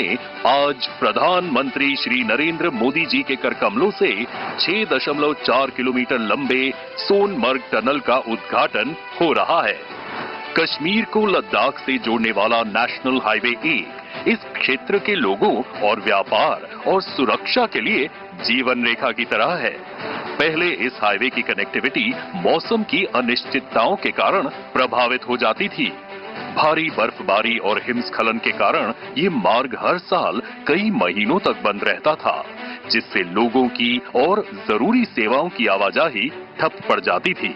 में आज प्रधानमंत्री श्री नरेंद्र मोदी जी के कर कमलों से 6.4 किलोमीटर लंबे सोनमर्ग टनल का उद्घाटन हो रहा है। कश्मीर को लद्दाख से जोड़ने वाला नेशनल हाईवे 1 इस क्षेत्र के लोगों और व्यापार और सुरक्षा के लिए जीवन रेखा की तरह है। पहले इस हाईवे की कनेक्टिविटी मौसम की अनिश्चितताओं के कारण प्रभावित हो जाती थी। भारी बर्फबारी और हिमस्खलन के कारण ये मार्ग हर साल कई महीनों तक बंद रहता था, जिससे लोगों की और जरूरी सेवाओं की आवाजाही ठप पड़ जाती थी।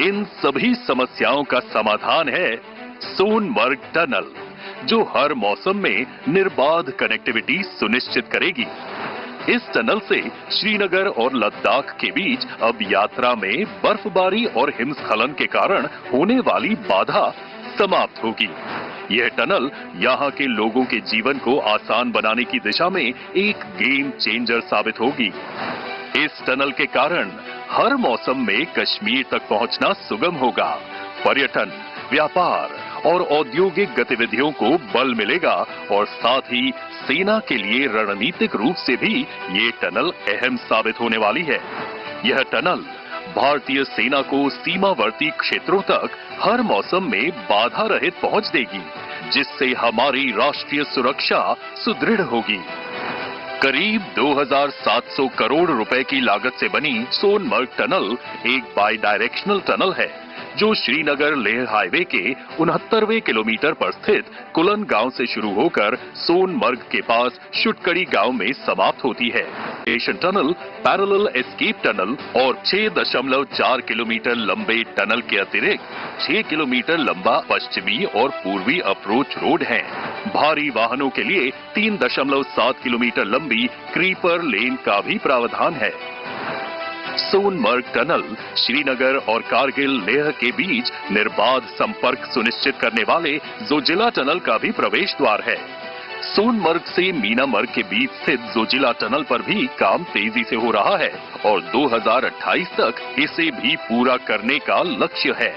इन सभी समस्याओं का समाधान है सोनमर्ग टनल, जो हर मौसम में निर्बाध कनेक्टिविटी सुनिश्चित करेगी। इस टनल से श्रीनगर और लद्दाख के बीच अब यात्रा में बर्फबारी और हिमस्खलन के कारण होने वाली बाधा समाप्त होगी। यह टनल यहां के लोगों के जीवन को आसान बनाने की दिशा में एक गेम चेंजर साबित होगी। इस टनल के कारण हर मौसम में कश्मीर तक पहुंचना सुगम होगा। पर्यटन, व्यापार और औद्योगिक गतिविधियों को बल मिलेगा और साथ ही सेना के लिए रणनीतिक रूप से भी ये टनल अहम साबित होने वाली है। यह टनल भारतीय सेना को सीमावर्ती क्षेत्रों तक हर मौसम में बाधा रहित पहुंच देगी, जिससे हमारी राष्ट्रीय सुरक्षा सुदृढ़ होगी। करीब 2700 करोड़ रुपए की लागत से बनी सोनमर्ग टनल एक बाई डायरेक्शनल टनल है, जो श्रीनगर लेह हाईवे के 69वें किलोमीटर पर स्थित कुलन गांव से शुरू होकर सोनमर्ग के पास शुटकड़ी गांव में समाप्त होती है। Station tunnel, parallel escape tunnel और 6.4 किलोमीटर लंबे टनल के अतिरिक्त 6 किलोमीटर लंबा पश्चिमी और पूर्वी अप्रोच रोड है। भारी वाहनों के लिए 3.7 किलोमीटर लंबी क्रीपर लेन का भी प्रावधान है। सोनमर्ग टनल श्रीनगर और कारगिल लेह के बीच निर्बाध संपर्क सुनिश्चित करने वाले जोजिला टनल का भी प्रवेश द्वार है। सोनमर्ग से मीनामर्ग के बीच स्थित जोजिला टनल पर भी काम तेजी से हो रहा है और 2028 तक इसे भी पूरा करने का लक्ष्य है।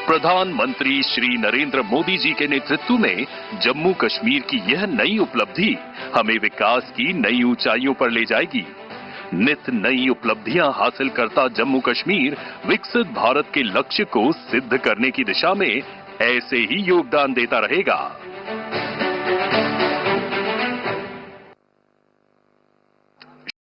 प्रधानमंत्री श्री नरेंद्र मोदी जी के नेतृत्व में जम्मू कश्मीर की यह नई उपलब्धि हमें विकास की नई ऊंचाइयों पर ले जाएगी। नित नई उपलब्धियां हासिल करता जम्मू कश्मीर विकसित भारत के लक्ष्य को सिद्ध करने की दिशा में ऐसे ही योगदान देता रहेगा।